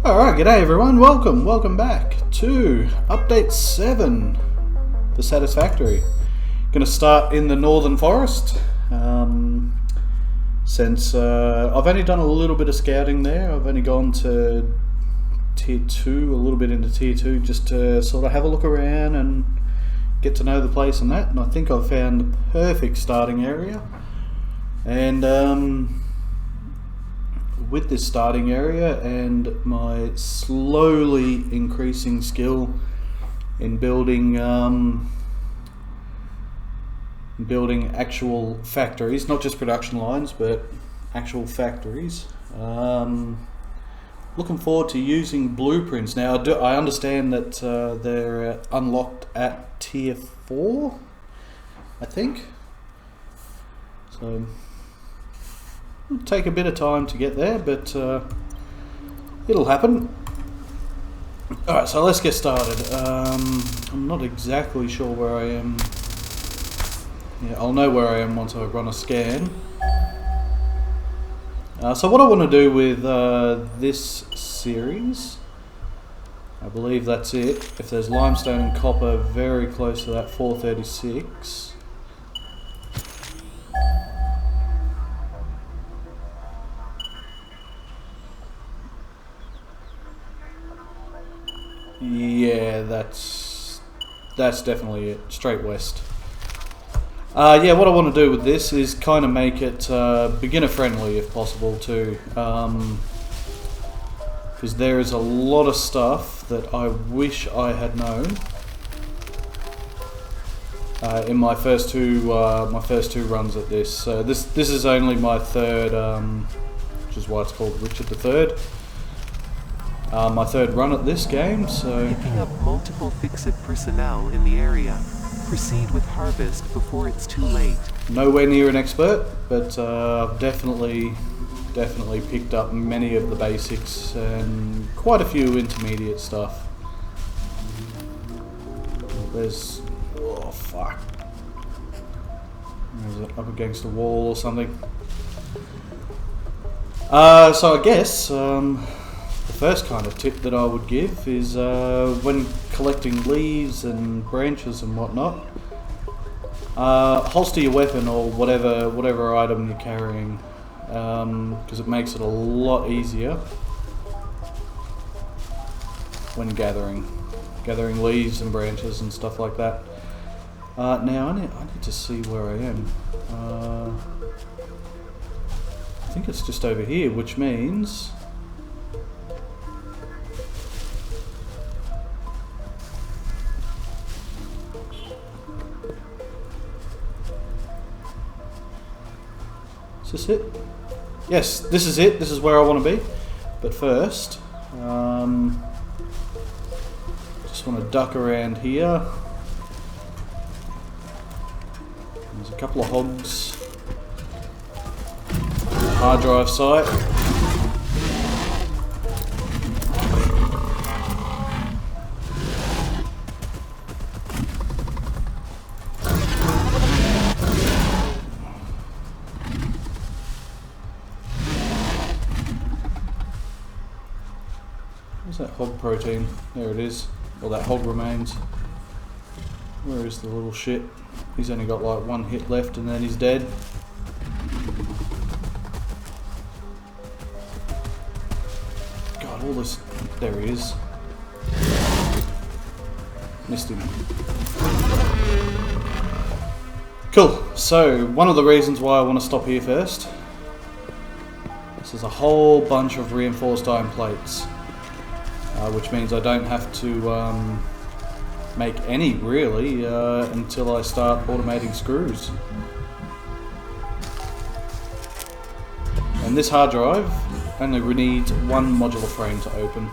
Alright, g'day everyone, welcome back to Update 7, the Satisfactory. Going to start in the Northern Forest, since I've only done a little bit of scouting there. I've only gone to Tier 2, a little bit into Tier 2, just to sort of have a look around and get to know the place and that, and I think I've found the perfect starting area. And with this starting area and my slowly increasing skill in building actual factories, not just production lines but actual factories, looking forward to using blueprints. Now I understand that they're unlocked at Tier 4, I think, so it'll take a bit of time to get there, but it'll happen. Alright, so let's get started. I'm not exactly sure where I am. Yeah, I'll know where I am once I run a scan. So what I want to do with this series, I believe that's it. If there's limestone and copper very close to that 436. Yeah, that's definitely it. Straight west. Yeah, what I want to do with this is kind of make it beginner friendly if possible too, because there is a lot of stuff that I wish I had known in my first two runs at this. So this is only my third, which is why it's called Richard III. My third run at this game, so picking up multiple fix-it personnel in the area. Proceed with harvest before it's too late. Nowhere near an expert, but I've definitely picked up many of the basics and quite a few intermediate stuff. There's, oh fuck, is it up against a wall or something? So I guess the first kind of tip that I would give is when collecting leaves and branches and whatnot, holster your weapon or whatever item you're carrying, because it makes it a lot easier when gathering leaves and branches and stuff like that. Now I need to see where I am. I think it's just over here, which means is this it? Yes, this is it. This is where I want to be. But first, just want to duck around here. There's a couple of hogs. Hard drive site. Where's that hog protein? There it is. Well, that hog remains. Where is the little shit? He's only got like one hit left and then he's dead. God, all this... There he is. Missed him. Cool. So, one of the reasons why I want to stop here first. This is a whole bunch of reinforced iron plates. Which means I don't have to make any really until I start automating screws. And this hard drive only needs one modular frame to open.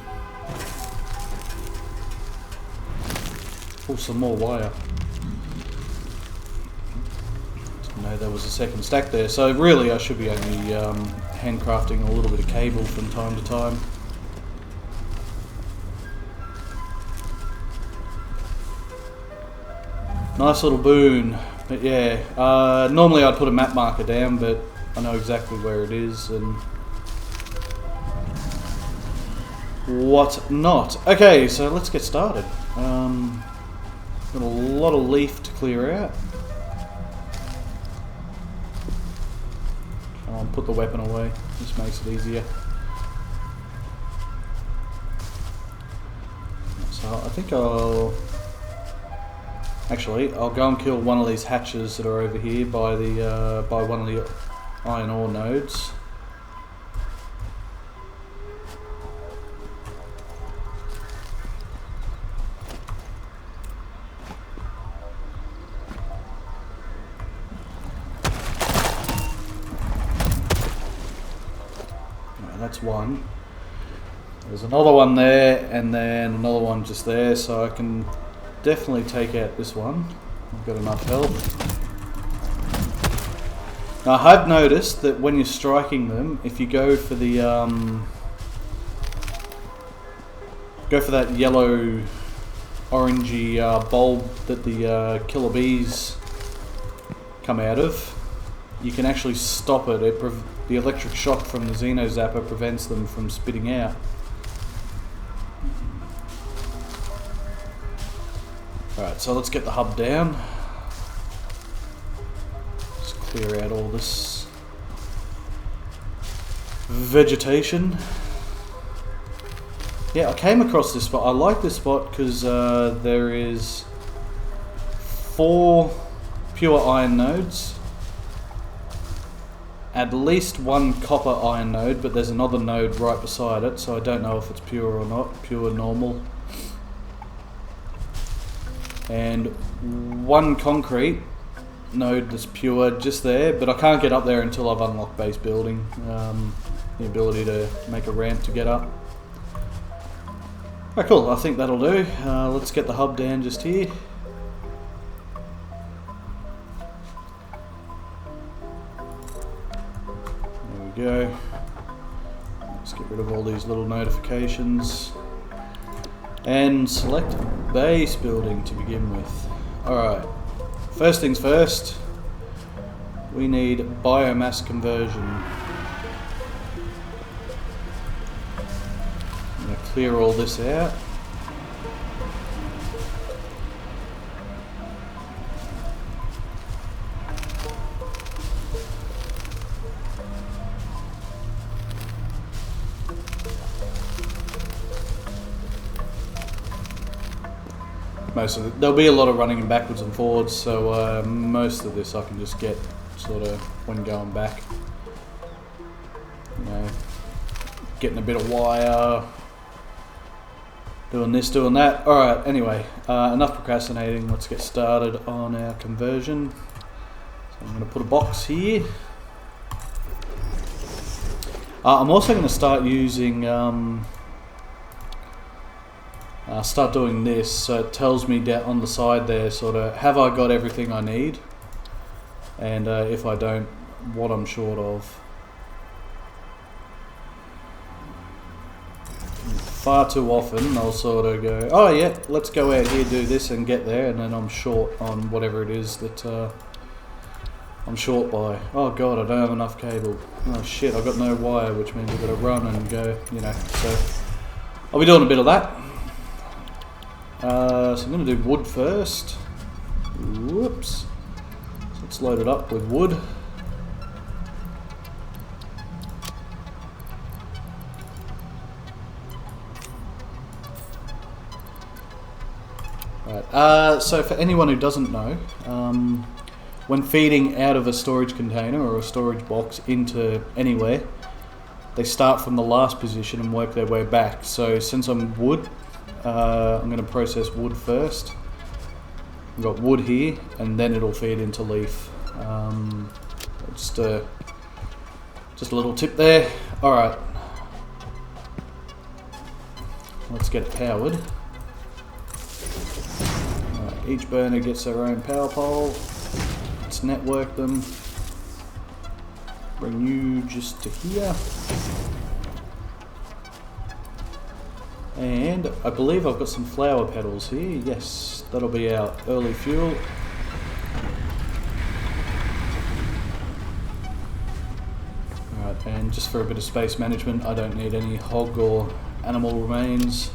Oh, some more wire. Didn't know there was a second stack there. So really I should be only handcrafting a little bit of cable from time to time. Nice little boon, but yeah, normally I'd put a map marker down, but I know exactly where it is, and what not. Okay, so let's get started. Got a lot of leaf to clear out. Come on, put the weapon away. This makes it easier. So I think I'll go and kill one of these hatches that are over here by the by one of the iron ore nodes. That's one. There's another one there, and then another one just there, so I can definitely take out this one. I've got enough health. Now I have noticed that when you're striking them, if you go for the that yellow orangey bulb that the killer bees come out of, you can actually stop it. The electric shock from the Xeno Zapper prevents them from spitting out. Alright, so let's get the hub down. Just clear out all this vegetation. Yeah, I came across this spot. I like this spot because there is 4 pure iron nodes. At least 1 copper iron node, but there's another node right beside it, so I don't know if it's pure or not, pure normal. And 1 concrete node that's pure just there, but I can't get up there until I've unlocked base building, the ability to make a ramp to get up. Alright, cool, I think that'll do. Let's get the hub down just here. Go. Let's get rid of all these little notifications and select base building to begin with. Alright, first things first, we need biomass conversion. I'm going to clear all this out. Most of it. There'll be a lot of running backwards and forwards, so most of this I can just get sort of when going back. You know, getting a bit of wire, doing this, doing that. Alright, anyway, enough procrastinating. Let's get started on our conversion. So I'm going to put a box here. I'm also going to start using start doing this, so it tells me down on the side there sort of have I got everything I need, and if I don't, what I'm short of. Far too often I'll sort of go, oh yeah, let's go out here, do this and get there, and then I'm short on whatever it is that I'm short by. Oh god, I don't have enough cable. Oh shit, I've got no wire, which means I've got to run and go, you know, so I'll be doing a bit of that. So I'm going to do wood first. Whoops. So let's load it up with wood. Right. So for anyone who doesn't know, when feeding out of a storage container or a storage box into anywhere, they start from the last position and work their way back. So since I'm wood, I'm going to process wood first. I've got wood here, and then it'll feed into leaf. Just a little tip there. Alright, let's get it powered. Alright, each burner gets their own power pole. Let's network them. Bring you just to here. And I believe I've got some flower petals here. Yes, that'll be our early fuel. Alright, and just for a bit of space management, I don't need any hog or animal remains.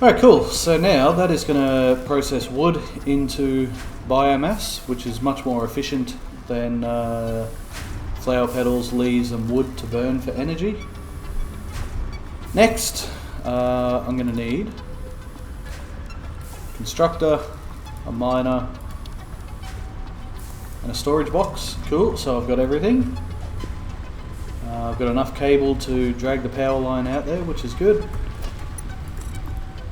Alright, cool. So now that is going to process wood into biomass, which is much more efficient than flower petals, leaves and wood to burn for energy. Next, I'm going to need a constructor, a miner, and a storage box. Cool, so I've got everything. I've got enough cable to drag the power line out there, which is good.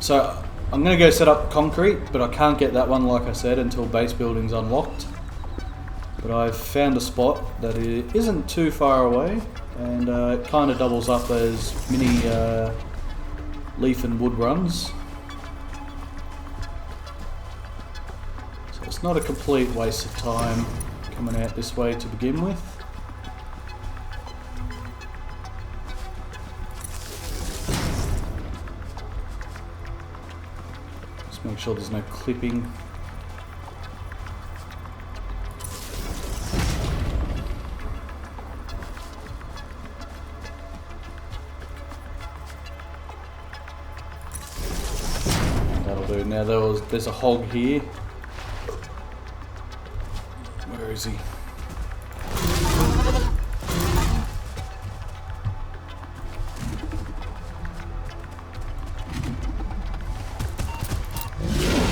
So I'm going to go set up concrete, but I can't get that one, like I said, until base building's unlocked. But I've found a spot that it isn't too far away, and it kind of doubles up as mini leaf and wood runs. So it's not a complete waste of time coming out this way to begin with. Just make sure there's no clipping. Now there's a hog here. Where is he?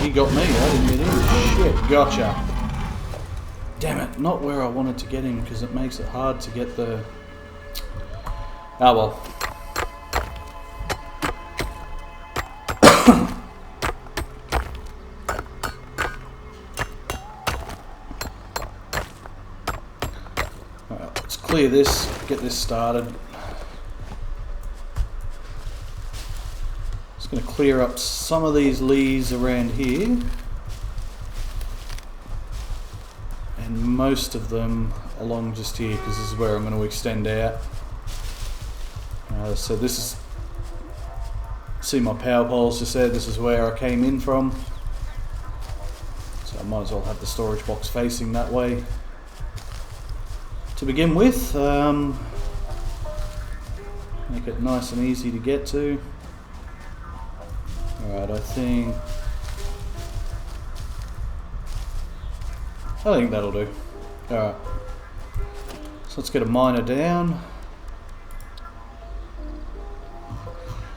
He got me, I didn't get him. Shit, gotcha. Damn it, not where I wanted to get him because it makes it hard to get the... Ah well. Clear this, get this started. Just going to clear up some of these leaves around here, and most of them along just here, because this is where I'm going to extend out. So this is, see my power poles just there, this is where I came in from, so I might as well have the storage box facing that way. To begin with, make it nice and easy to get to. Alright, I think that'll do. Alright, so let's get a miner down.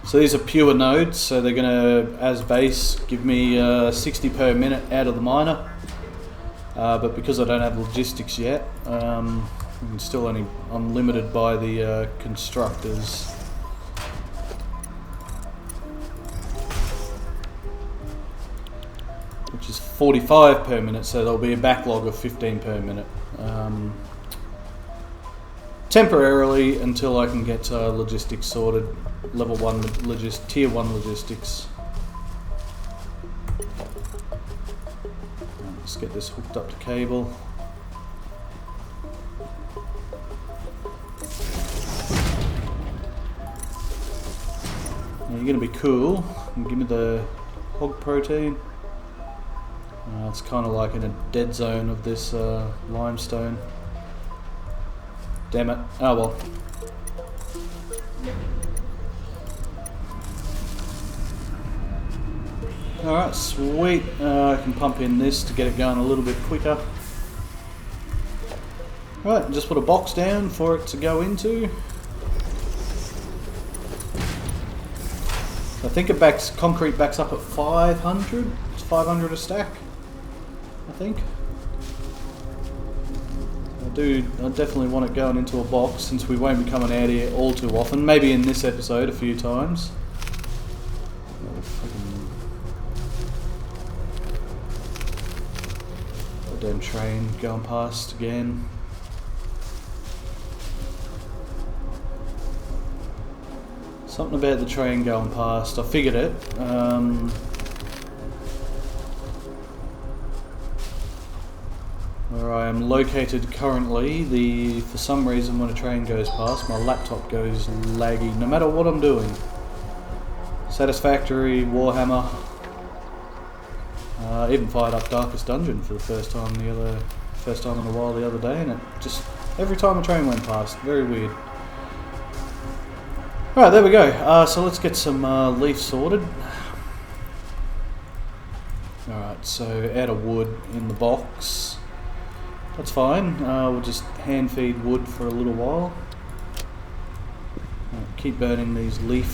So these are pure nodes, so they're going to, as base, give me 60 per minute out of the miner. But because I don't have logistics yet, I'm limited by the constructors. Which is 45 per minute, so there'll be a backlog of 15 per minute. Temporarily until I can get logistics sorted, level 1 tier 1 logistics. Let's get this hooked up to cable. Now you're going to be cool and give me the hog protein. It's kind of like in a dead zone of this limestone. Damn it. Oh well. Alright, sweet. I can pump in this to get it going a little bit quicker. Alright, just put a box down for it to go into. I think concrete backs up at 500. It's 500 a stack, I think. I definitely want it going into a box since we won't be coming out here all too often. Maybe in this episode a few times. The damn train going past again. Something about the train going past. I figured it. Where I am located currently, for some reason when a train goes past, my laptop goes laggy, no matter what I'm doing. Satisfactory, Warhammer. Even fired up Darkest Dungeon for the first time in a while the other day, and it just every time a train went past, very weird. Alright, there we go. So let's get some leaf sorted. Alright, so out of wood in the box. That's fine. We'll just hand feed wood for a little while. Keep burning these leaf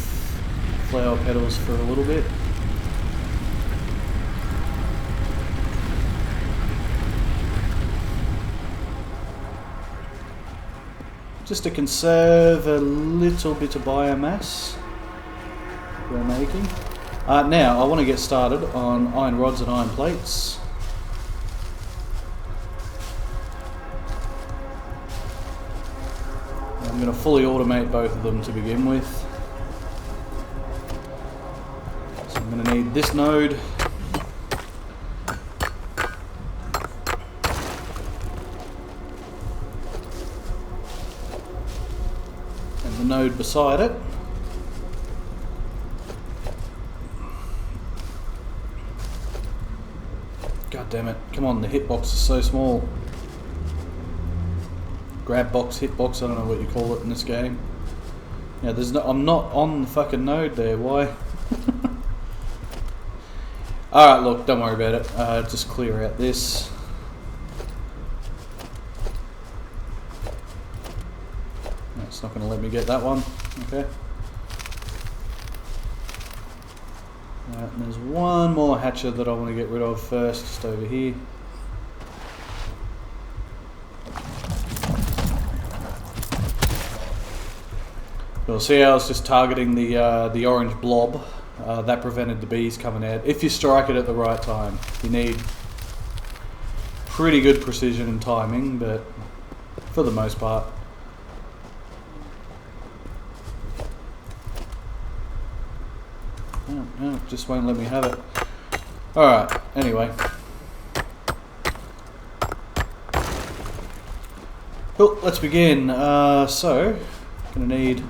flower petals for a little bit. Just to conserve a little bit of biomass we're making. Now, I want to get started on iron rods and iron plates. I'm going to fully automate both of them to begin with. So I'm going to need this node. And the node beside it. God damn it. Come on, the hitbox is so small. Grab box, hitbox, I don't know what you call it in this game. Yeah, there's no, I'm not on the fucking node there, why? Alright, look, don't worry about it. Just clear out this. It's not going to let me get that one. Okay. Alright, and there's one more hatcher that I want to get rid of first, just over here. You'll see I was just targeting the orange blob. That prevented the bees coming out. If you strike it at the right time, you need pretty good precision and timing, but for the most part. No, it just won't let me have it. Alright, anyway. Cool, let's begin. So, gonna need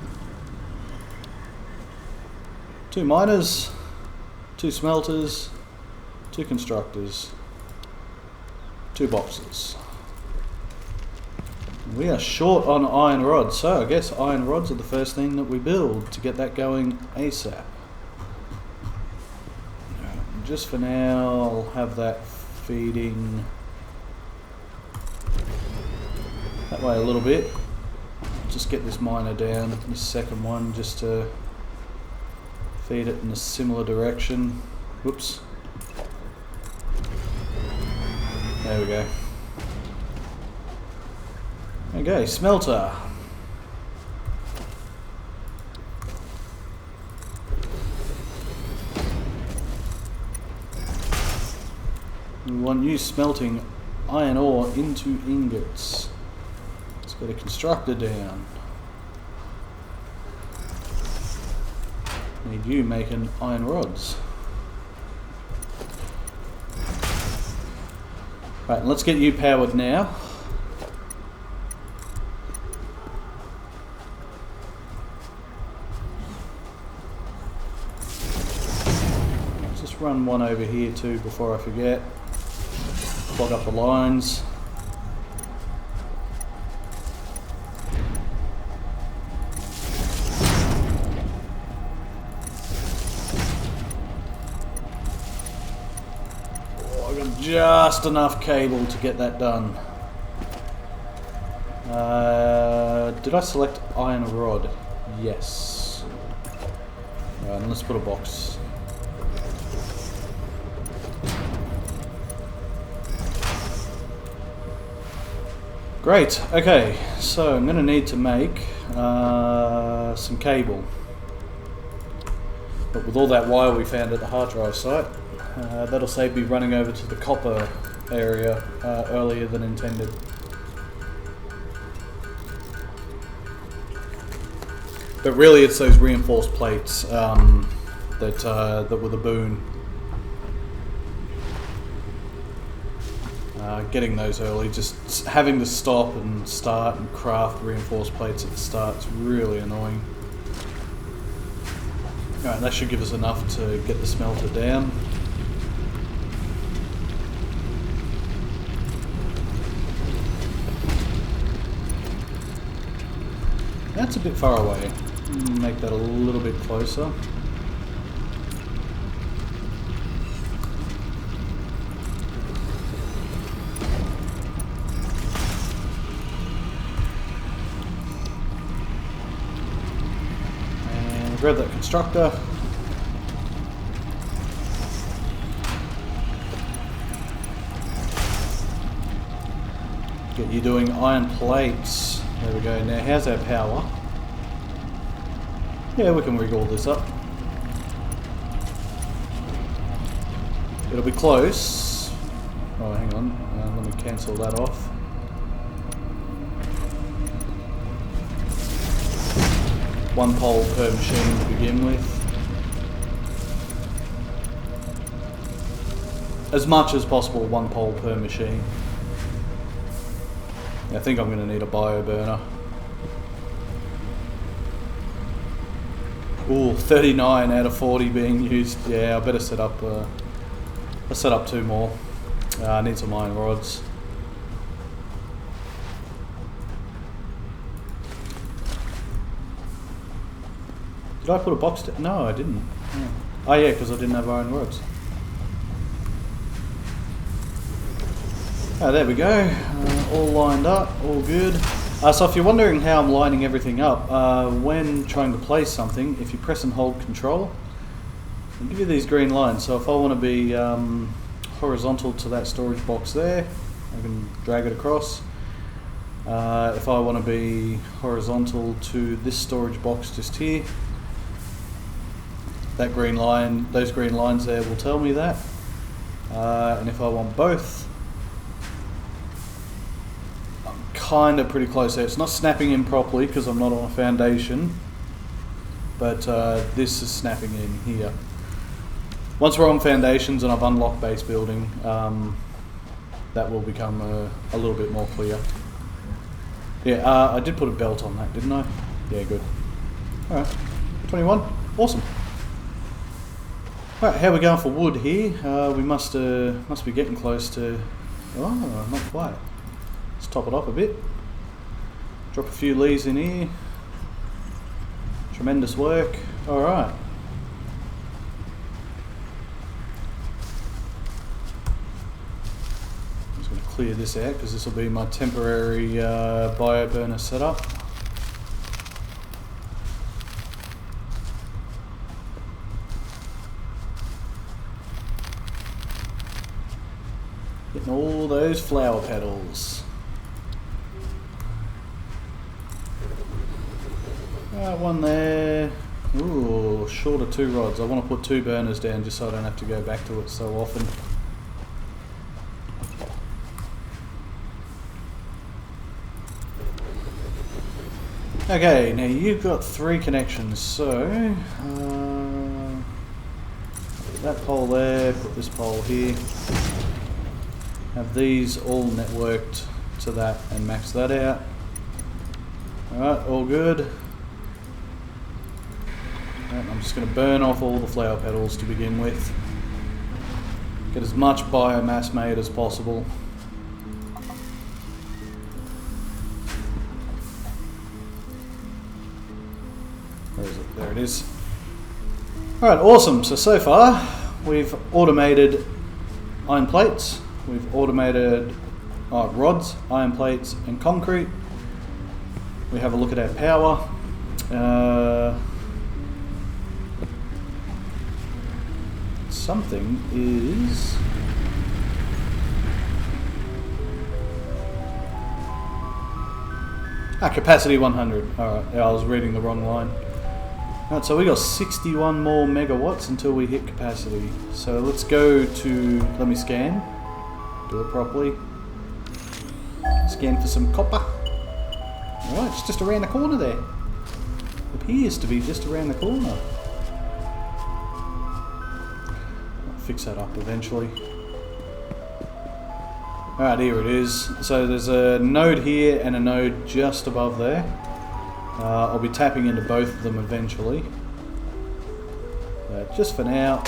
2 miners, 2 smelters, 2 constructors, 2 boxes. We are short on iron rods, so I guess iron rods are the first thing that we build to get that going ASAP. Just for now, I'll have that feeding that way a little bit. Just get this miner down, this second one, just to feed it in a similar direction. Whoops. There we go. Okay, smelter. We want you smelting iron ore into ingots. Let's get a constructor down. Need you making iron rods. Right, let's get you powered now. Let's just run one over here too before I forget. Plug up the lines. Just enough cable to get that done. Did I select iron rod? Yes. Alright, and let's put a box. Great, okay, so I'm going to need to make some cable. But with all that wire we found at the hard drive site, that'll save me running over to the copper area earlier than intended. But really it's those reinforced plates that were the boon. Getting those early, just having to stop and start and craft reinforced plates at the start is really annoying. Alright, that should give us enough to get the smelter down. That's a bit far away. Make that a little bit closer. And grab that constructor. Get you doing iron plates. There we go. Now how's our power? Yeah, we can rig all this up. It'll be close. Oh, hang on. Let me cancel that off. One pole per machine to begin with. As much as possible, one pole per machine. I think I'm going to need a bio burner. Ooh, 39 out of 40 being used. Yeah, I better set up. Let's set up 2 more. I need some iron rods. Did I put a box down? No, I didn't. Oh yeah, because I didn't have iron rods. Oh, there we go. All lined up, all good. So if you're wondering how I'm lining everything up, when trying to place something, if you press and hold control, it'll give you these green lines. So if I want to be horizontal to that storage box there, I can drag it across. If I want to be horizontal to this storage box just here, that green line, those green lines there will tell me that. And if I want both, I'm kind of pretty close there. It's not snapping in properly because I'm not on a foundation, but this is snapping in here. Once we're on foundations and I've unlocked base building, that will become a little bit more clear. Yeah, I did put a belt on that, didn't I? Yeah, good. Alright, 21, awesome. Alright, how are we going for wood here? We must be getting close to... Oh, not quite. Let's top it up a bit. Drop a few leaves in here. Tremendous work. Alright. I'm just going to clear this out because this will be my temporary bio burner setup. Getting all those flower petals. One there. Ooh, short of 2 rods. I want to put 2 burners down just so I don't have to go back to it so often. Okay, now you've got 3 connections, so put that pole there, put this pole here. Have these all networked to that and max that out. Alright, all good. Right, I'm just going to burn off all the flower petals to begin with. Get as much biomass made as possible. Where is it? There it is. Alright, awesome. So far we've automated iron plates. We've automated rods, iron plates and concrete. We have a look at our power. Something is... capacity 100. Alright, yeah, I was reading the wrong line. Alright, so we got 61 more megawatts until we hit capacity. So let's go to... Let me scan. Do it properly. Scan for some copper. Alright, it's just around the corner there. Appears to be just around the corner. I'll fix that up eventually. Alright, here it is. So there's a node here and a node just above there. I'll be tapping into both of them eventually. Just for now.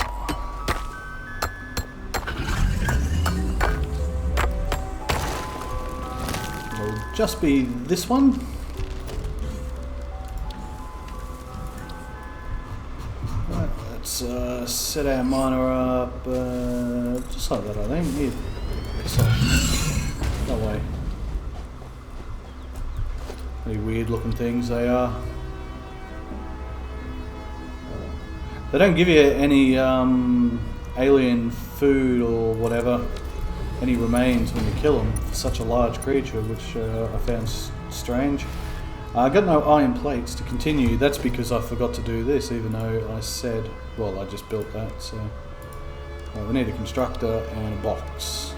It'll just be this one. Let's set our miner up just like that, I think. Here, piss off. That way. Pretty weird looking things they are. They don't give you any alien food or whatever, any remains when you kill them for such a large creature, which I found strange. I got no iron plates to continue. That's because I forgot to do this, even though I said, well, I just built that. So we need a constructor and a box.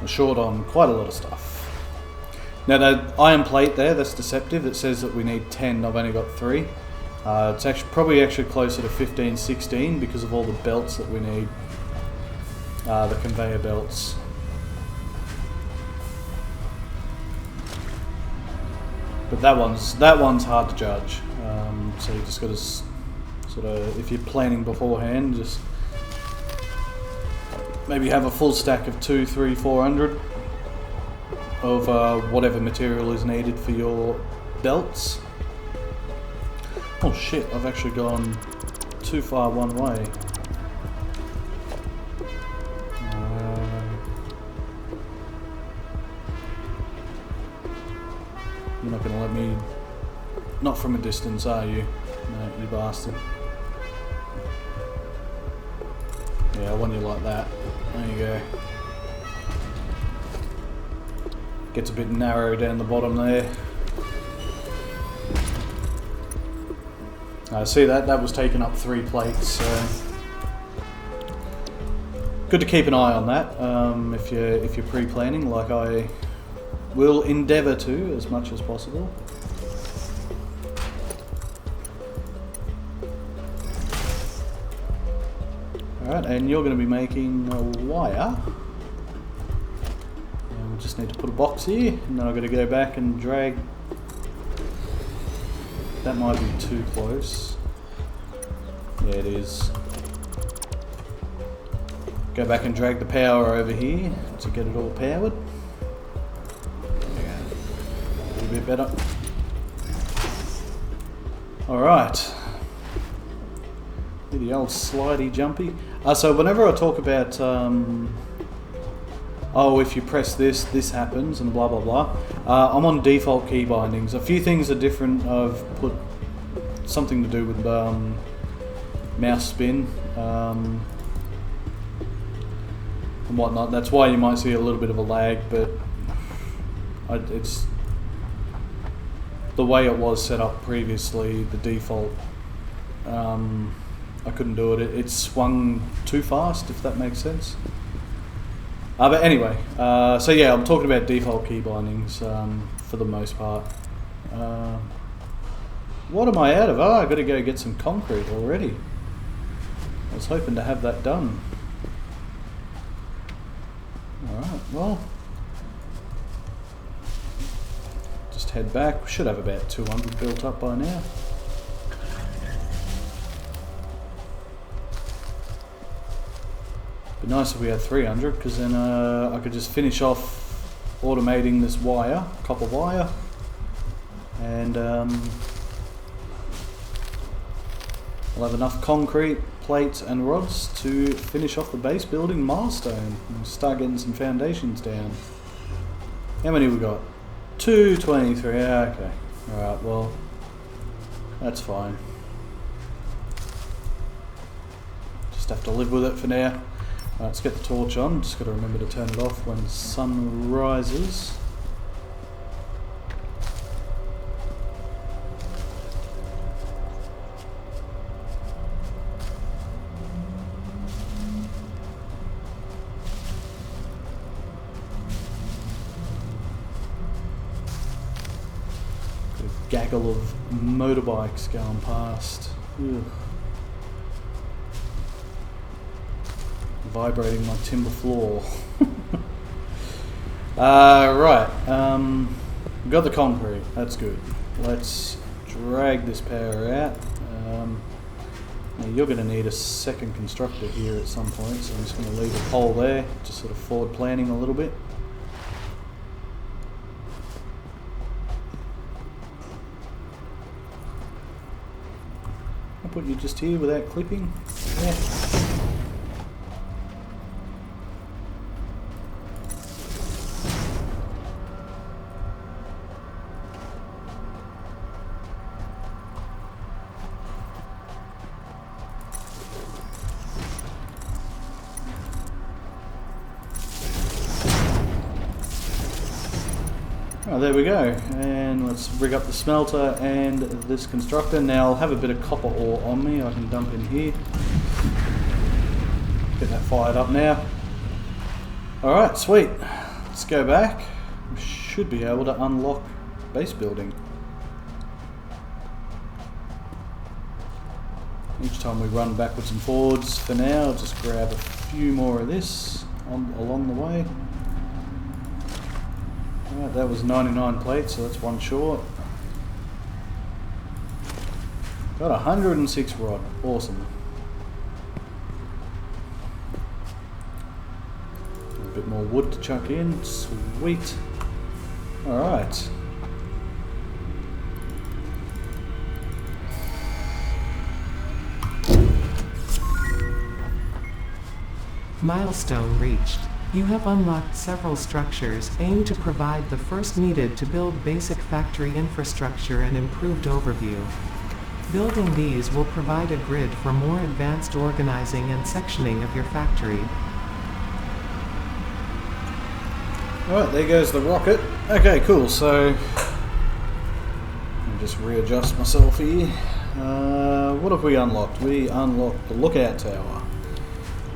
We're short on quite a lot of stuff. Now that iron plate there, that's deceptive. It says that we need 10. I've only got 3. It's actually probably closer to 15, 16 because of all the belts that we need. The conveyor belts. But that one's hard to judge. So you just got to sort of, if you're planning beforehand, just maybe have a full stack of 200, 300, 400 of whatever material is needed for your belts. Oh shit, I've actually gone too far one way. You're not going to let me... Not from a distance, are you? No, you bastard. Yeah, I want you like that. There you go. Gets a bit narrow down the bottom there. See that was taking up 3 plates, so good to keep an eye on that if you're pre-planning, like I will endeavour to as much as possible. Alright, and you're going to be making a wire. And we just need to put a box here, and then I've got to go back and drag. That might be too close. Yeah, it is. Go back and drag the power over here to get it all powered. A little bit better. Alright. The old slidey jumpy. So whenever I talk about oh, if you press this, this happens, and blah blah blah. I'm on default key bindings. A few things are different. I've put something to do with mouse spin and whatnot. That's why you might see a little bit of a lag, but it's the way it was set up previously. The default, I couldn't do it. It swung too fast, if that makes sense. But anyway, so yeah, I'm talking about default key bindings for the most part. What am I out of? Oh, I've got to go get some concrete already. I was hoping to have that done. Alright, well, just head back. We should have about 200 built up by now. Be nice if we had 300, because then I could just finish off automating this wire, copper wire, and I'll have enough concrete, plates and rods to finish off the base building milestone and start getting some foundations down. How many we got? 223, yeah, okay. Alright, well, that's fine. Just have to live with it for now. Let's get the torch on. Just got to remember to turn it off when the sun rises. Got a gaggle of motorbikes going past. Ugh. Vibrating my timber floor. Right, got the concrete, that's good. Let's drag this power out. Now you're going to need a second constructor here at some point, so I'm just going to leave a pole there, just sort of forward planning a little bit. put you just here without clipping? Yeah. Oh, there we go, and let's rig up the smelter and this constructor. Now I'll have a bit of copper ore on me, I can dump in here. Get that fired up now. Alright, sweet. Let's go back. We should be able to unlock base building. Each time we run backwards and forwards. For now, I'll just grab a few more of this along the way. Right, that was 99 plates, so that's one short. Got 106 rod. Awesome. A bit more wood to chuck in. Sweet. Alright. Milestone reached. You have unlocked several structures aimed to provide the first needed to build basic factory infrastructure and improved overview. Building these will provide a grid for more advanced organizing and sectioning of your factory. Alright, there goes the rocket. Okay, cool, so let me just readjust myself here. What have we unlocked? We unlocked the lookout tower.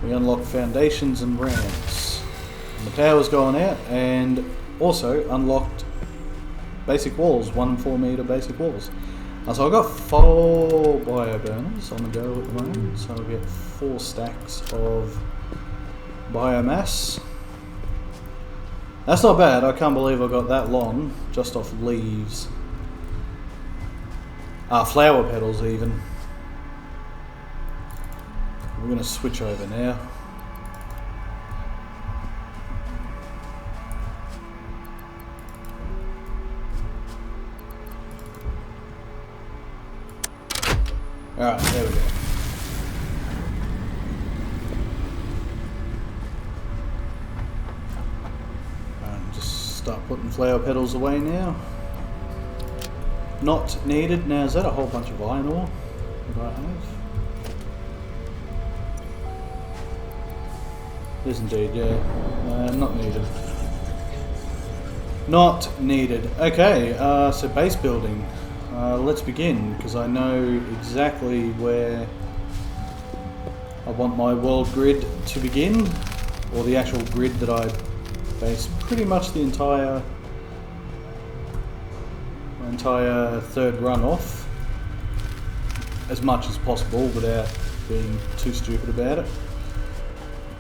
We unlocked foundations and ramps. The power's gone out, and also unlocked basic walls, 1 4 meter basic walls. So I've got 4 bio burners on the go at the moment, so I'll get 4 stacks of biomass. That's not bad, I can't believe I got that long just off leaves. Flower petals even. We're going to switch over now. Alright, there we go. Just start putting flower petals away now. Not needed. Now, is that a whole bunch of iron ore that I have? It is indeed, yeah. Not needed. Not needed. Okay, so base building. Let's begin, because I know exactly where I want my world grid to begin, or the actual grid that I base pretty much the entire third run off, as much as possible without being too stupid about it.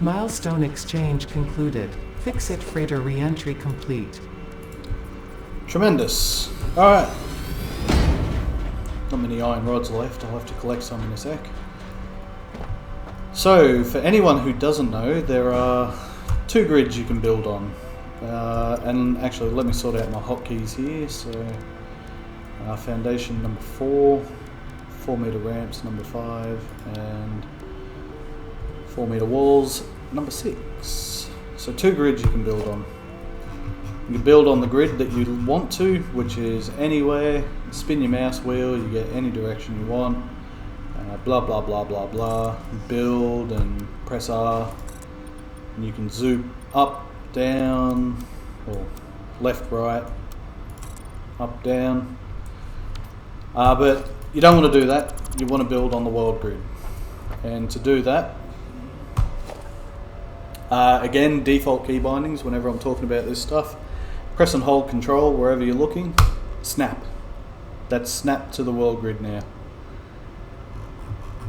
Milestone exchange concluded. Fix-it freighter re-entry complete. Tremendous. Alright. Not many iron rods left, I'll have to collect some in a sec. So, for anyone who doesn't know, there are 2 grids you can build on. And actually, let me sort out my hotkeys here. So, foundation number 4, 4 meter ramps number 5, and 4 meter walls number 6. So 2 grids you can build on. You can build on the grid that you want to, which is anywhere. Spin your mouse wheel, you get any direction you want. Blah blah blah blah blah. Build and press R, and you can zoom up, down, or left, right, up, down. But you don't want to do that. You want to build on the world grid, and to do that, again, default key bindings. Whenever I'm talking about this stuff, press and hold Control wherever you're looking. Snap. That's snapped to the world grid now.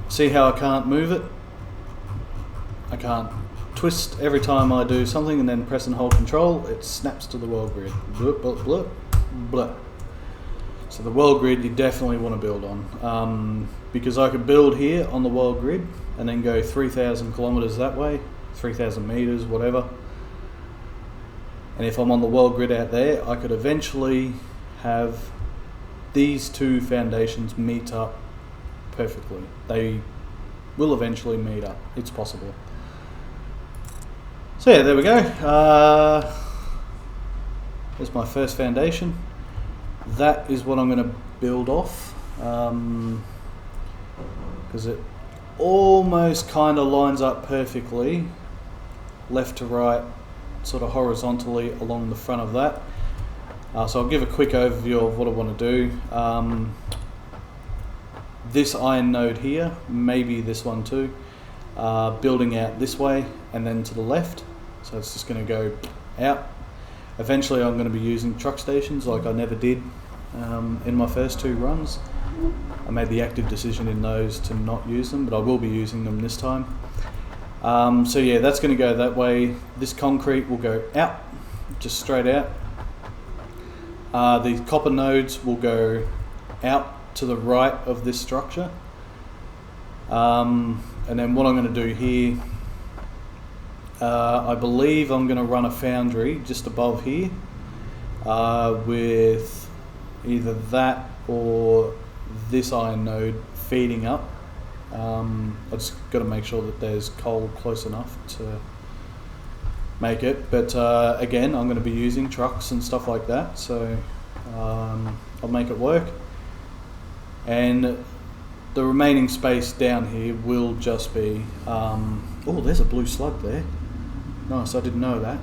See how I can't move it? I can't twist every time I do something and then press and hold Control. It snaps to the world grid. Bloop, bloop, bloop, bloop. So the world grid you definitely want to build on. Because I could build here on the world grid and then go 3,000 kilometers that way, 3,000 meters, whatever. And if I'm on the world grid out there, I could eventually have these 2 foundations meet up perfectly. They will eventually meet up. It's possible. So yeah, there we go. There's my first foundation. That is what I'm going to build off, because it almost kind of lines up perfectly, left to right, sort of horizontally along the front of that. So I'll give a quick overview of what I want to do. This iron node here, maybe this one too, building out this way and then to the left. So it's just going to go out. Eventually I'm going to be using truck stations like I never did in my first 2 runs. I made the active decision in those to not use them, but I will be using them this time. So yeah, that's going to go that way. This concrete will go out, just straight out. The copper nodes will go out to the right of this structure. And then what I'm going to do here, I believe I'm going to run a foundry just above here with either that or this iron node feeding up. I just got to make sure that there's coal close enough to make it, but again, I'm going to be using trucks and stuff like that, so I'll make it work. And the remaining space down here will just be oh, there's a blue slug there. Nice, I didn't know that.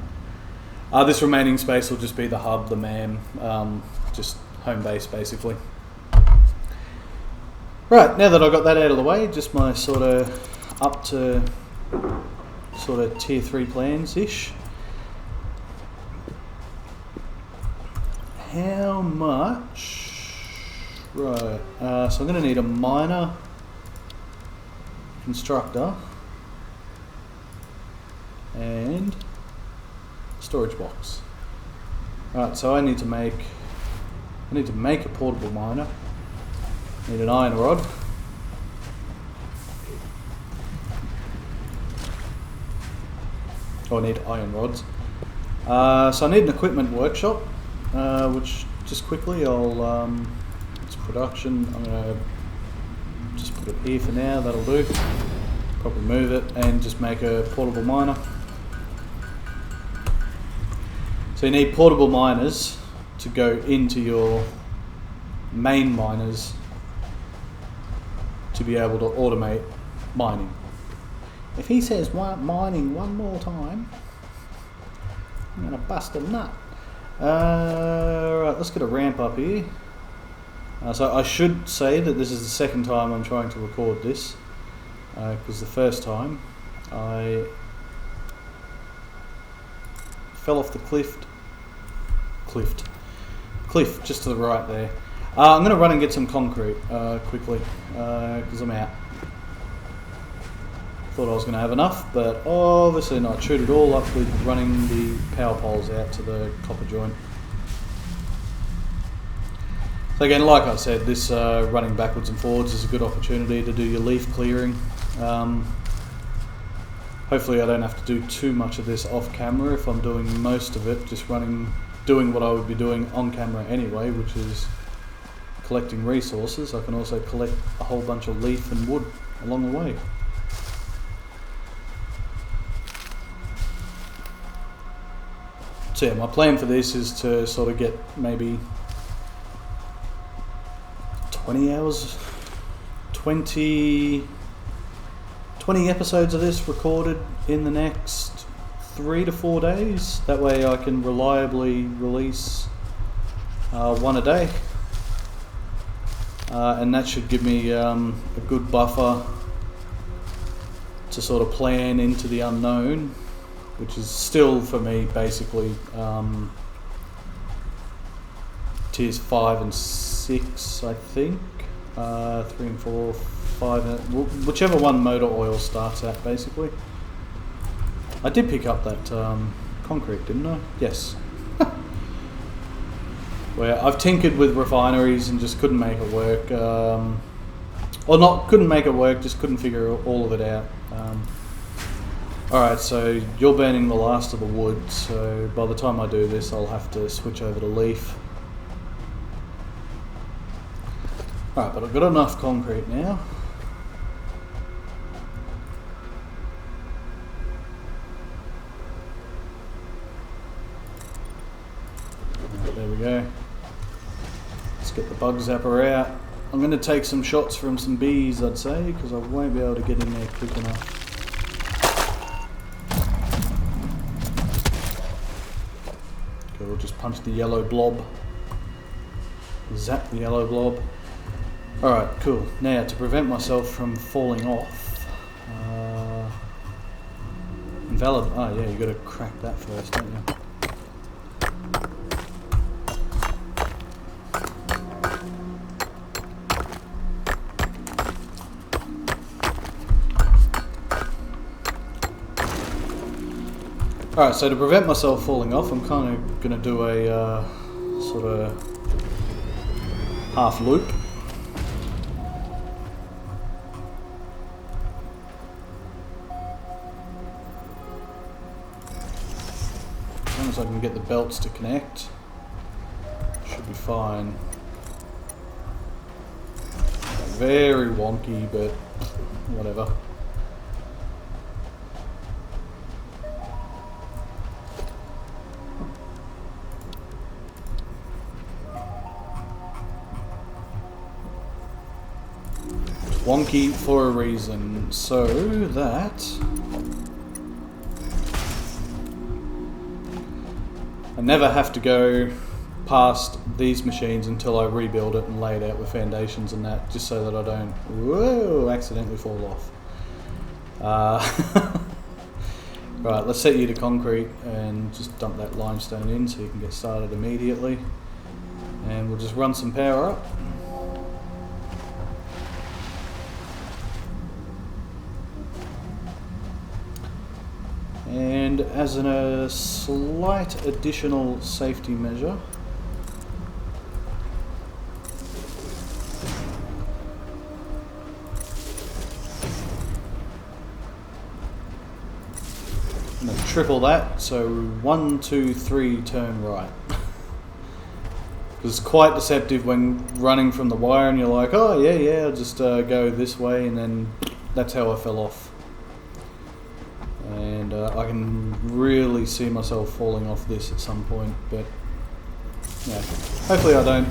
This remaining space will just be the hub, the MAM, just home base basically. Right, now that I got that out of the way, just my sort of up to sort of tier 3 plans-ish. How much? Right, so I'm going to need a miner, constructor, and storage box. Right, so I need to make a portable miner. Need an iron rod. Oh, I need iron rods. So I need an equipment workshop, which just quickly I'll it's production. I'm gonna just put it here for now. That'll do. Probably move it and just make a portable miner. So you need portable miners to go into your main miners to be able to automate mining. If he says mining one more time, I'm going to bust a nut. Right, let's get a ramp up here. So I should say that this is the second time I'm trying to record this, because the first time I fell off the cliff just to the right there. I'm going to run and get some concrete quickly, because I'm out. Thought I was going to have enough, but obviously not. Chewed it all up with running the power poles out to the copper joint. So again, like I said, this running backwards and forwards is a good opportunity to do your leaf clearing. Hopefully I don't have to do too much of this off camera if I'm doing most of it, just doing what I would be doing on camera anyway, which is collecting resources. I can also collect a whole bunch of leaf and wood along the way. So yeah, my plan for this is to sort of get maybe 20 hours, 20 episodes of this recorded in the next 3 to 4 days. That way I can reliably release one a day. And that should give me a good buffer to sort of plan into the unknown, which is still for me basically tiers 5 and 6, I think. 3 and 4, 5, whichever one motor oil starts at basically. I did pick up that concrete, didn't I? Yes. Where I've tinkered with refineries and just couldn't make it work. Couldn't make it work, just couldn't figure all of it out. Alright, so you're burning the last of the wood, so by the time I do this I'll have to switch over to leaf. Alright, but I've got enough concrete now. bug zapper out. I'm going to take some shots from some bees, I'd say, because I won't be able to get in there quick enough. Okay, we'll just punch the yellow blob. Zap the yellow blob. Alright, cool. Now, to prevent myself from falling off... invalid... Oh yeah, you got to crack that first, don't you? Alright, so to prevent myself falling off, I'm kind of going to do a sort of half loop. As long as I can get the belts to connect, should be fine. Very wonky, but whatever. Wonky for a reason, so that I never have to go past these machines until I rebuild it and lay it out with foundations and that, just so that I don't, whoa, accidentally fall off. Right, let's set you to concrete and just dump that limestone in so you can get started immediately, and we'll just run some power up. And as a slight additional safety measure, I'm going to triple that, so 1, 2, 3 turn right. Because it's quite deceptive when running from the wire and you're like, oh yeah, I'll just go this way, and then that's how I fell off. And I can really see myself falling off this at some point, but yeah, hopefully I don't.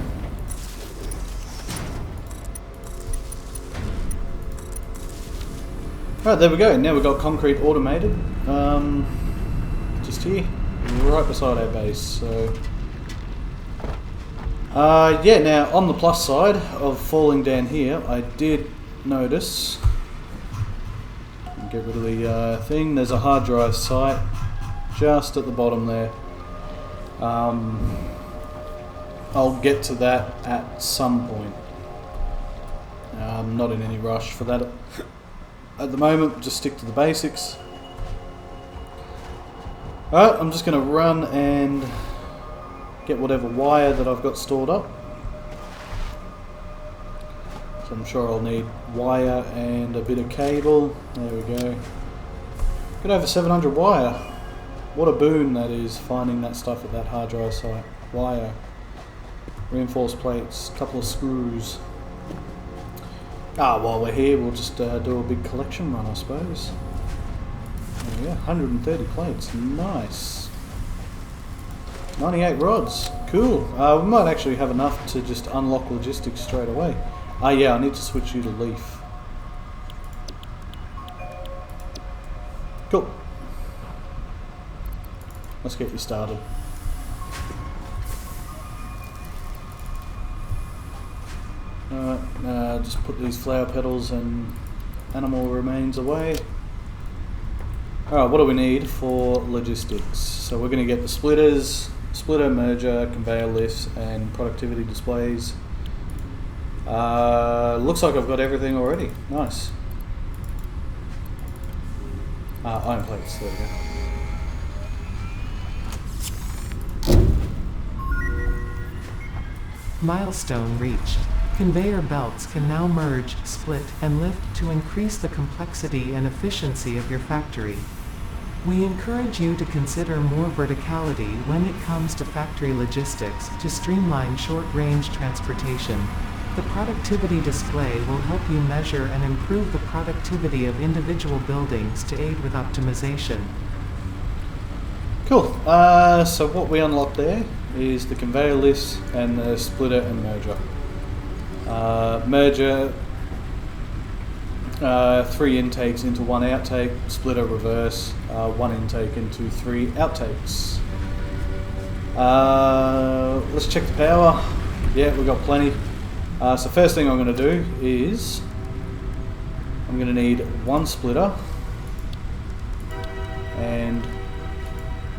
Right, there we go. Now we've got concrete automated, just here, right beside our base. So yeah, now on the plus side of falling down here, I did notice, get rid of the thing, there's a hard drive site just at the bottom there. I'll get to that at some point. I'm not in any rush for that at the moment, just stick to the basics. Alright, I'm just going to run and get whatever wire that I've got stored up. So I'm sure I'll need wire and a bit of cable. There we go. Got over 700 wire. What a boon that is, finding that stuff at that hard drive site. Wire, reinforced plates, a couple of screws. While we're here, we'll just do a big collection run, I suppose. There we go, 130 plates, nice. 98 rods, cool. We might actually have enough to just unlock logistics straight away. Yeah, I need to switch you to leaf. Cool. Let's get you started. Alright, just put these flower petals and animal remains away. Alright, what do we need for logistics? So we're going to get the splitters, splitter, merger, conveyor lifts and productivity displays. Looks like I've got everything already. Nice. Iron plates, there we go. Milestone reached. Conveyor belts can now merge, split, and lift to increase the complexity and efficiency of your factory. We encourage you to consider more verticality when it comes to factory logistics to streamline short-range transportation. The productivity display will help you measure and improve the productivity of individual buildings to aid with optimization. Cool. So what we unlocked there is the conveyor lifts and the splitter and merger. merger, 3 intakes into 1 outtake, splitter reverse, 1 intake into 3 outtakes. Let's check the power. Yeah, we've got plenty. So first thing I'm going to do is I'm going to need 1 splitter and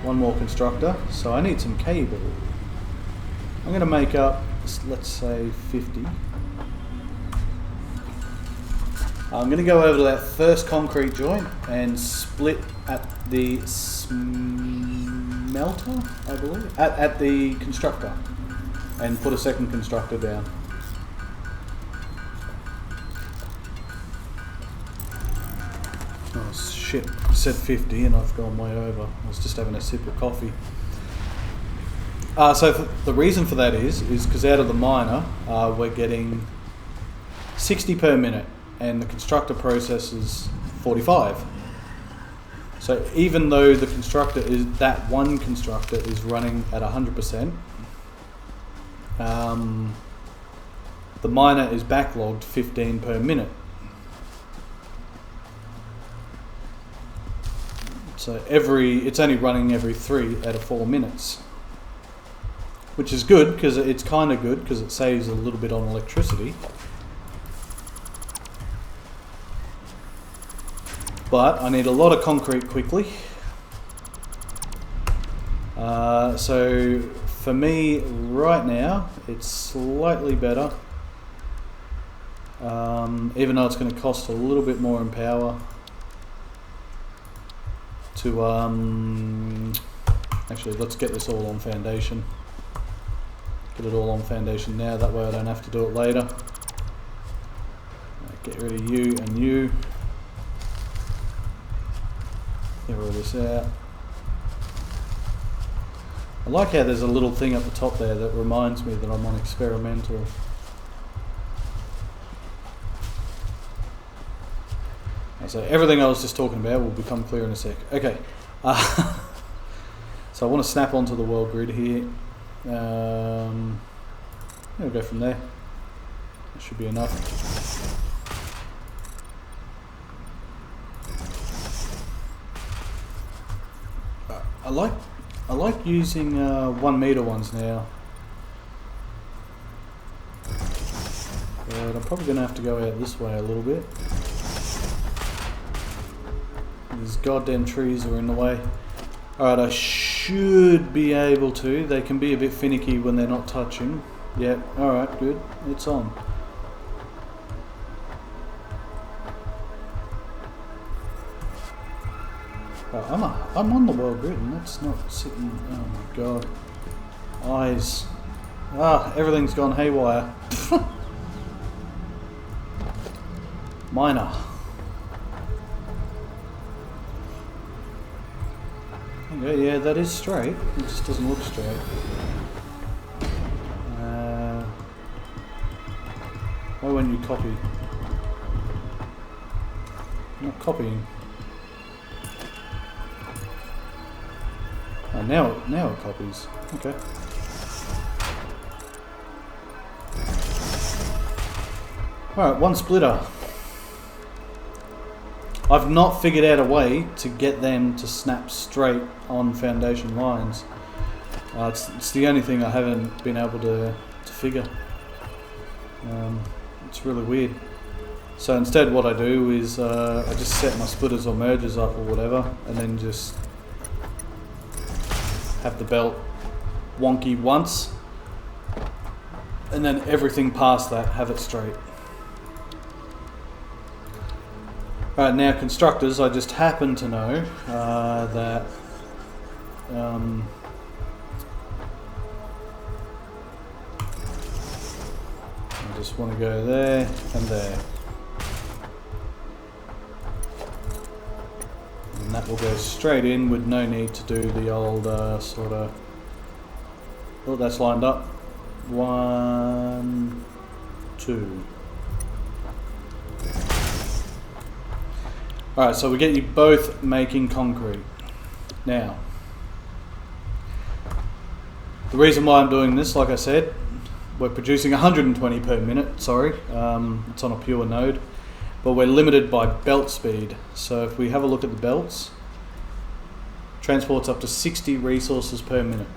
1 more constructor. So I need some cable. I'm going to make up, let's say 50. I'm going to go over to that first concrete joint and split at the smelter, I believe, at the constructor, and put a second constructor down. Oh shit, I said 50 and I've gone way over. I was just having a sip of coffee. So the reason for that is because out of the miner we're getting 60 per minute and the constructor processes 45. So even though the constructor is, that one constructor is running at 100%, the miner is backlogged 15 per minute. So it's only running every 3 out of 4 minutes. Which is good, because it's kind of good, because it saves a little bit on electricity. But I need a lot of concrete quickly. So for me right now, it's slightly better. Even though it's going to cost a little bit more in power to actually, let's get this all on foundation. Get it all on foundation now, that way I don't have to do it later. Get rid of you and you. Get rid of this out. I like how there's a little thing at the top there that reminds me that I'm on experimental. So everything I was just talking about will become clear in a sec. Okay. So I want to snap onto the world grid here. We'll go from there. That should be enough. I like using 1 meter ones now. But I'm probably going to have to go out this way a little bit. These goddamn trees are in the way. Alright, I should be able to. They can be a bit finicky when they're not touching. Yep, alright, good. It's on. I'm on the world grid and that's not sitting. Oh my god. Eyes. Everything's gone haywire. Miner. Okay, yeah, that is straight. It just doesn't look straight. Why won't you copy? Not copying. Oh, now it copies. Okay. Alright, 1 splitter. I've not figured out a way to get them to snap straight on foundation lines. It's the only thing I haven't been able to figure. It's really weird. So instead what I do is I just set my splitters or mergers up or whatever and then just have the belt wonky once and then everything past that have it straight. Alright, now constructors, I just happen to know that I just want to go there and there. And that will go straight in with no need to do the old sort of... Oh, that's lined up. 1, 2. Alright, so we get you both making concrete. Now, the reason why I'm doing this, like I said, we're producing 120 per minute, sorry, it's on a pure node, but we're limited by belt speed. So if we have a look at the belts, transports up to 60 resources per minute.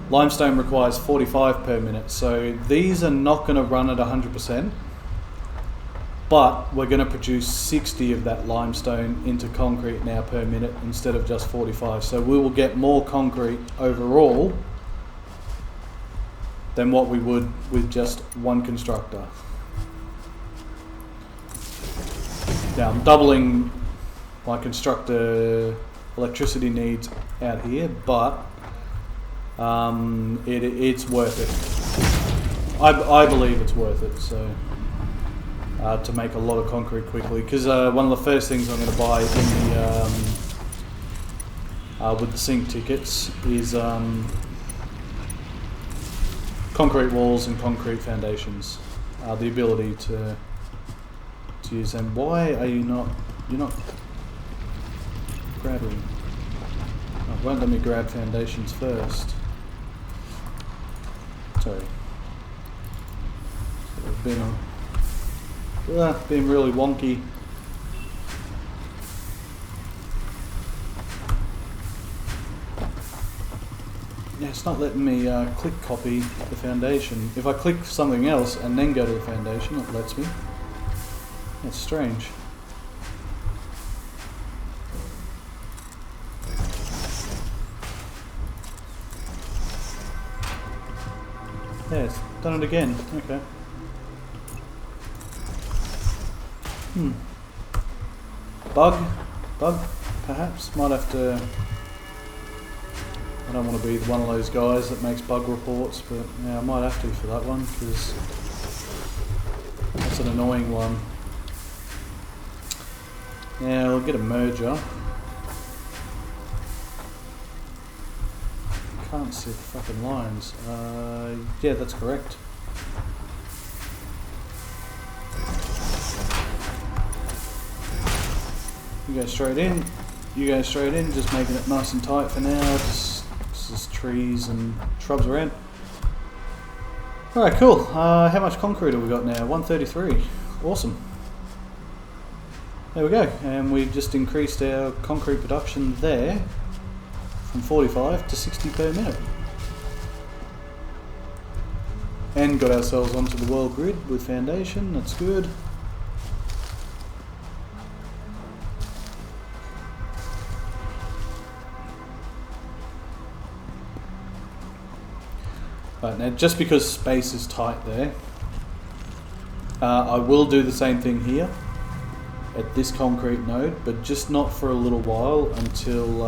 Limestone requires 45 per minute, so these are not going to run at 100%, but we're going to produce 60 of that limestone into concrete now per minute instead of just 45. So we will get more concrete overall than what we would with just one constructor. Now I'm doubling my constructor electricity needs out here, but it's worth it. I believe it's worth it. So to make a lot of concrete quickly, because one of the first things I'm going to buy in the with the sync tickets is concrete walls and concrete foundations. The ability to use them. Why are you not? You're not grabbing. Oh, it won't let me grab foundations first. Sorry. It's been really wonky. Yeah, it's not letting me click copy the foundation. If I click something else and then go to the foundation, it lets me. That's strange. Yeah, it's done it again. Okay. Bug, perhaps. Might have to. I don't want to be one of those guys that makes bug reports, but yeah, I might have to for that one, because that's an annoying one. Yeah, I'll get a merger. Can't see the fucking lines. Yeah, that's correct. You go straight in. You go straight in, just making it nice and tight for now. Just trees and shrubs around. Alright, cool. How much concrete have we got now? 133. Awesome. There we go. And we've just increased our concrete production there from 45 to 60 per minute. And got ourselves onto the world grid with foundation. That's good. Right, now just because space is tight there, I will do the same thing here at this concrete node, but just not for a little while until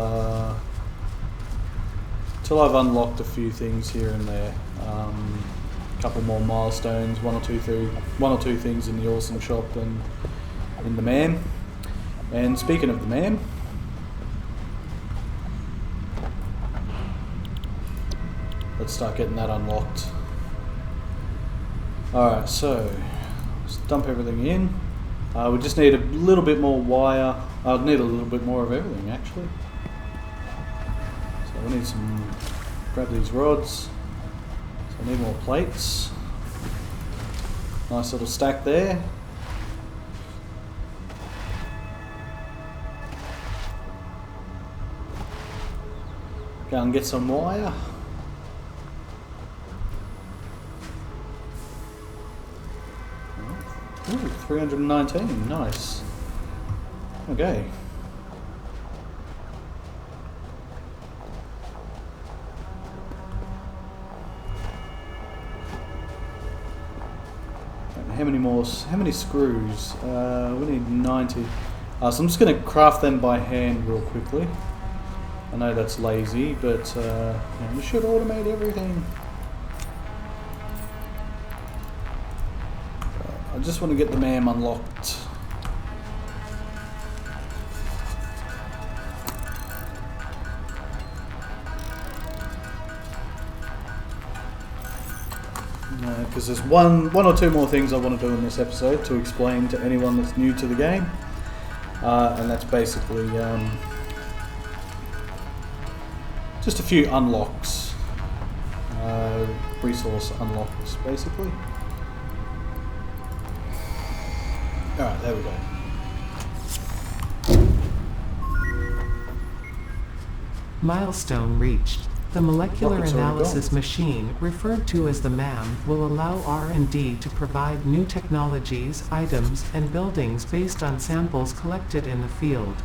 I've unlocked a few things here and there. A couple more milestones, one or two things in the awesome shop and in the man. And speaking of the man, let's start getting that unlocked. Alright, so let's dump everything in. We just need a little bit more wire. I'd need a little bit more of everything actually. So we need some, grab these rods. So I need more plates. Nice little stack there. Go and get some wire. Ooh, 319, nice. Okay. How many screws? We need 90. So I'm just going to craft them by hand real quickly. I know that's lazy, but we should automate everything. I just want to get the MAM unlocked. Because there's one or two more things I want to do in this episode to explain to anyone that's new to the game, and that's basically just a few unlocks. resource unlocks, basically. Alright, there we go. Milestone reached. The molecular Rocket's already analysis gone. machine, referred to as the MAM, will allow R&D to provide new technologies, items, and buildings based on samples collected in the field.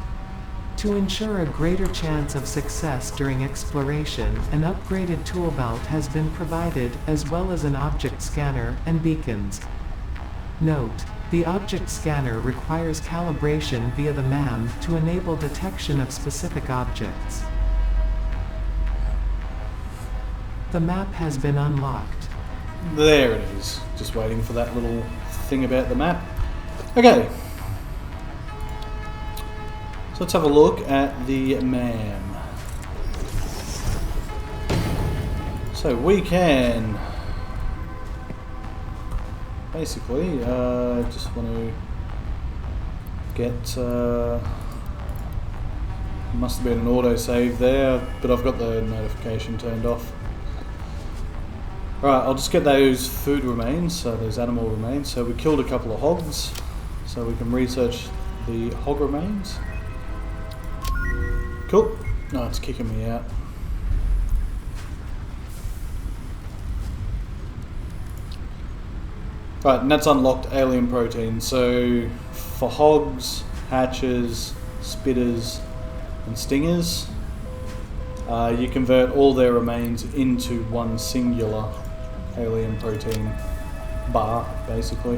To ensure a greater chance of success during exploration, an upgraded tool belt has been provided, as well as an object scanner and beacons. Note: the object scanner requires calibration via the MAM to enable detection of specific objects. The map has been unlocked. There it is. Just waiting for that little thing about the map. Okay. So let's have a look at the MAM. So we can basically just want to get must have been an autosave there, but I've got the notification turned off. Alright, I'll just get those food remains, so those animal remains. So we killed a couple of hogs, so we can research the hog remains. Cool. No, it's kicking me out. Right, and that's unlocked alien protein. So for hogs, hatches, spitters, and stingers, you convert all their remains into one singular alien protein bar, basically.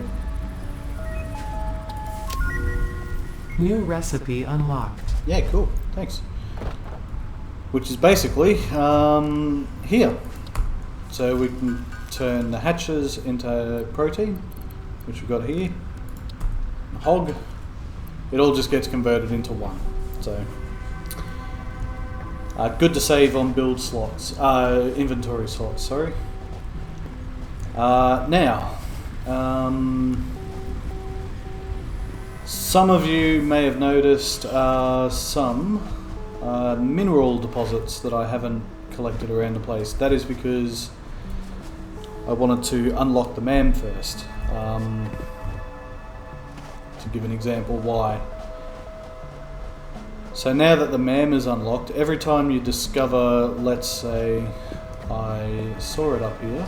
New recipe unlocked. Yeah, cool. Thanks. Which is basically here. So we can turn the hatches into protein, which we've got here. Hog. It all just gets converted into one. So good to save on build slots, inventory slots. Sorry. Now, some of you may have noticed some mineral deposits that I haven't collected around the place. That is because I wanted to unlock the MAM first. To give an example why. So now that the MAM is unlocked, every time you discover, let's say, I saw it up here.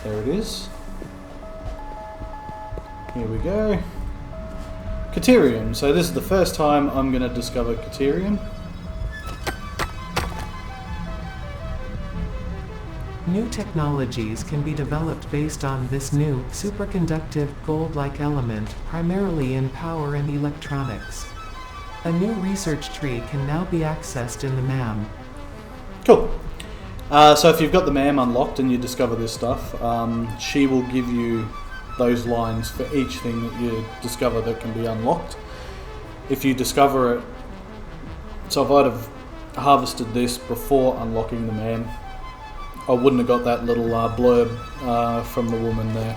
There it is. Here we go. Caterium. So this is the first time I'm going to discover Caterium. New technologies can be developed based on this new, superconductive, gold-like element, primarily in power and electronics. A new research tree can now be accessed in the MAM. Cool. So if you've got the MAM unlocked and you discover this stuff, she will give you those lines for each thing that you discover that can be unlocked. If you discover it, so if I'd have harvested this before unlocking the MAM, I wouldn't have got that little blurb from the woman there.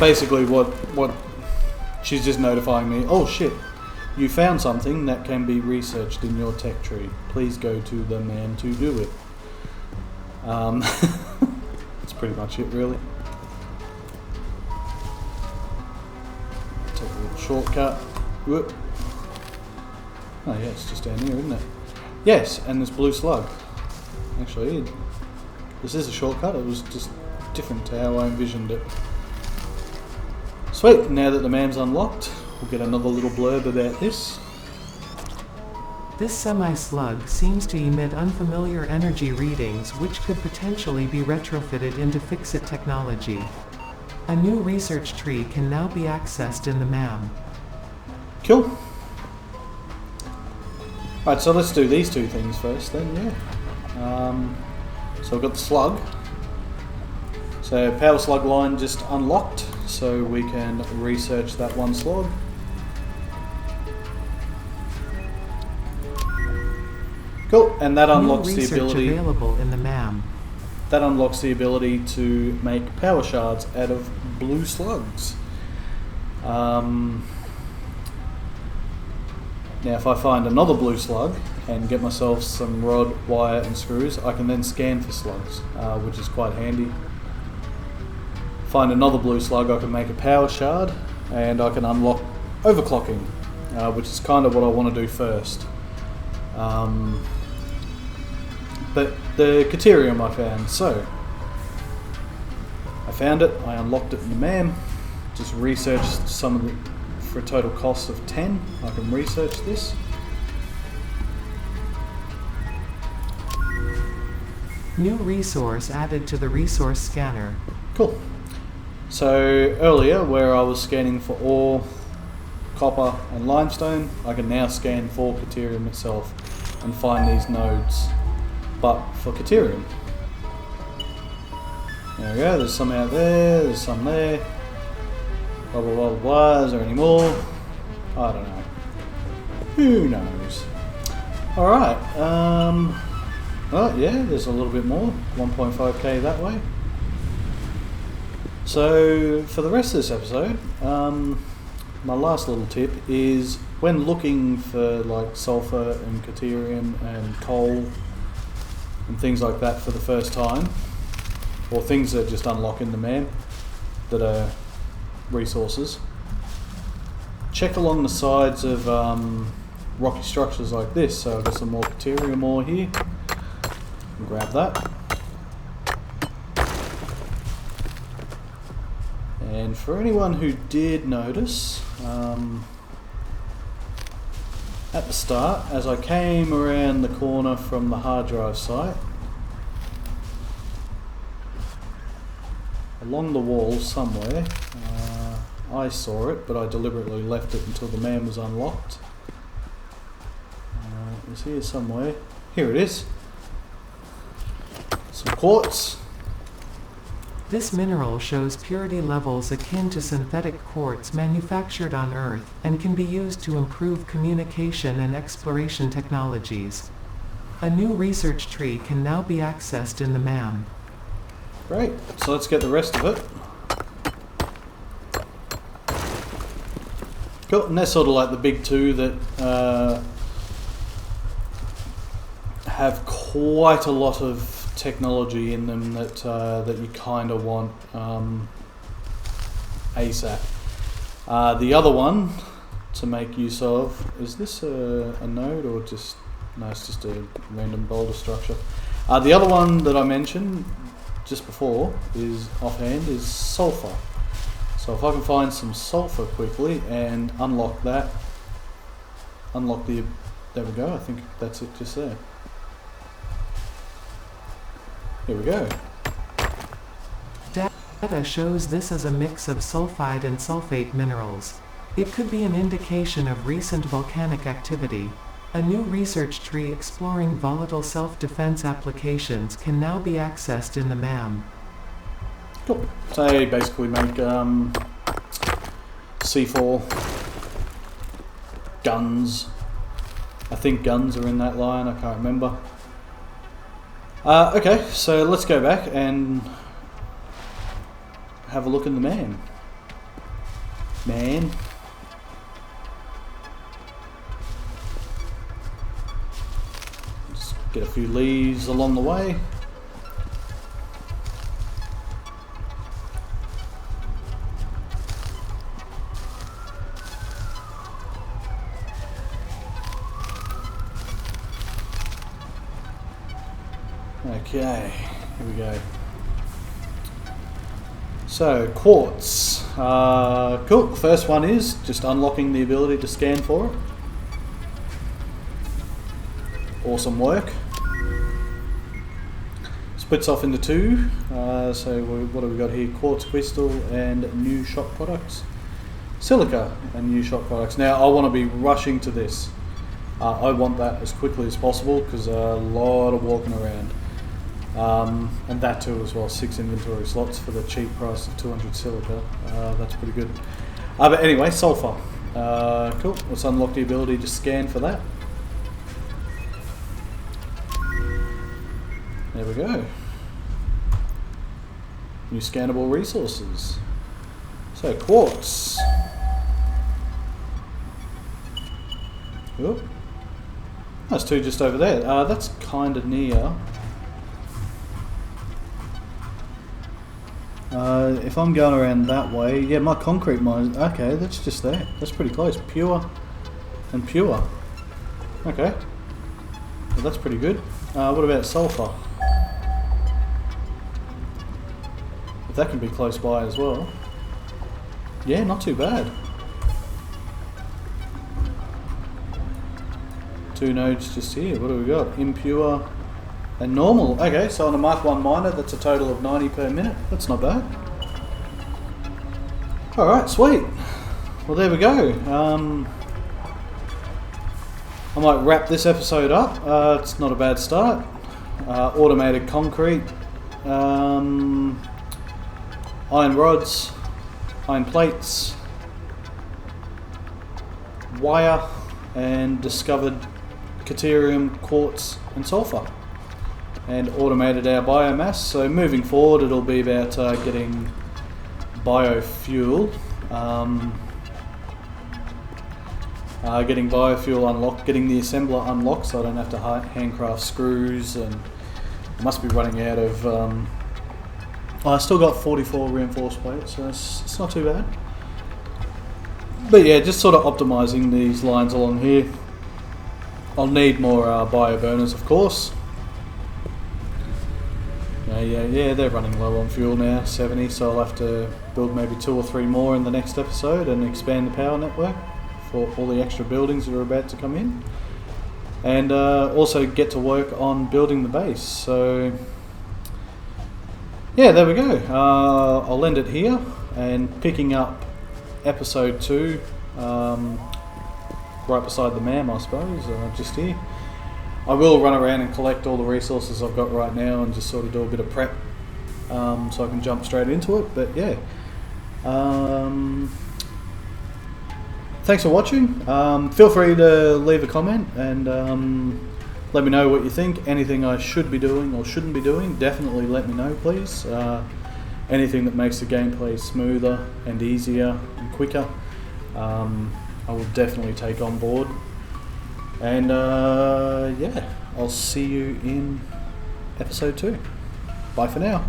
Basically what she's just notifying me, oh shit, you found something that can be researched in your tech tree. Please go to the MAM to do it. That's pretty much it, really. Take a little shortcut. Whoop. Oh yeah, it's just down here, isn't it? Yes, and this blue slug. Actually, this is a shortcut. It was just different to how I envisioned it. Sweet, now that the MAM's unlocked, we'll get another little blurb about this. This semi-slug seems to emit unfamiliar energy readings which could potentially be retrofitted into Fixit technology. A new research tree can now be accessed in the MAM. Cool. Right, so let's do these two things first then, yeah. So we've got the slug. So power slug line just unlocked, so we can research that one slug. Cool, and that unlocks the ability. Available in the MAM. That unlocks the ability to make power shards out of blue slugs. Now, if I find another blue slug, and get myself some rod, wire and screws, I can then scan for slugs, which is quite handy. Find another blue slug, I can make a power shard, and I can unlock overclocking, which is kind of what I want to do first. But the Caterium I found, so I found it, I unlocked it in the MAM, just researched some of it for a total cost of 10. I can research this. New resource added to the resource scanner. Cool. So earlier, where I was scanning for ore, copper and limestone, I can now scan for Caterium itself and find these nodes, but for Caterium. There we go, there's some out there, there's some there, blah blah blah blah. Is there any more? I don't know. Who knows? Alright, oh yeah, there's a little bit more, 1.5k that way. So for the rest of this episode, my last little tip is when looking for like sulfur and Caterium and coal and things like that for the first time, or things that just unlock in the MAM that are resources, check along the sides of rocky structures like this. So I've got some more Caterium ore here. Grab that. And for anyone who did notice, at the start, as I came around the corner from the hard drive site, along the wall somewhere, I saw it, but I deliberately left it until the MAM was unlocked. It was here somewhere. Here it is. Some quartz. This mineral shows purity levels akin to synthetic quartz manufactured on Earth, and can be used to improve communication and exploration technologies. A new research tree can now be accessed in the MAM. Great, so let's get the rest of it. Cool, and they're sort of like the big two that have quite a lot of technology in them that that you kind of want ASAP. The other one to make use of, is this a node or just, no, it's just a random boulder structure. The other one that I mentioned just before is offhand is sulfur. So if I can find some sulfur quickly and unlock that, unlock the, there we go, I think that's it just there. Here we go. Data shows this as a mix of sulfide and sulfate minerals. It could be an indication of recent volcanic activity. A new research tree exploring volatile self-defense applications can now be accessed in the MAM. Cool. So they basically make C4 guns. I think guns are in that line, I can't remember. Okay, so let's go back and have a look in the MAM. Just get a few leaves along the way. Okay, here we go. So, quartz. Cool, the first one is just unlocking the ability to scan for it. Awesome work. Splits off into two. So what have we got here? Quartz crystal and new shop products. Silica and new shop products. Now I want to be rushing to this. I want that as quickly as possible because a lot of walking around. And that too as well, 6 inventory slots for the cheap price of 200 silica. That's pretty good. But anyway, sulfur. Cool, let's unlock the ability to scan for that. There we go. New scannable resources. So quartz. Cool. There's two just over there. That's kind of near. If I'm going around that way, yeah, my concrete mine. Okay, that's just there. That's pretty close. Pure and pure. Okay, well, that's pretty good. What about sulfur? If that can be close by as well. Yeah, not too bad. Two nodes just here. What do we got? Impure and normal. Okay, so on a Mark 1 miner, that's a total of 90 per minute. That's not bad. Alright, sweet. Well, there we go. I might wrap this episode up. It's not a bad start. Automated concrete. Iron rods. Iron plates. Wire. And discovered Caterium, quartz and sulfur. And automated our biomass. So moving forward, it'll be about getting biofuel. Getting biofuel unlocked, getting the assembler unlocked, so I don't have to handcraft screws, and I must be running out of. I still got 44 reinforced plates, so it's not too bad. But yeah, just sort of optimising these lines along here. I'll need more bio burners, of course. Yeah, they're running low on fuel now, 70, so I'll have to build maybe 2 or 3 more in the next episode and expand the power network for all the extra buildings that are about to come in. And also get to work on building the base. So yeah, there we go. I'll end it here, and picking up episode 2 right beside the MAM, I suppose, just here. I will run around and collect all the resources I've got right now and just sort of do a bit of prep so I can jump straight into it. But yeah, thanks for watching. Feel free to leave a comment and let me know what you think. Anything I should be doing or shouldn't be doing, definitely let me know, please. Anything that makes the gameplay smoother and easier and quicker, I will definitely take on board. And yeah, I'll see you in episode 2. Bye for now.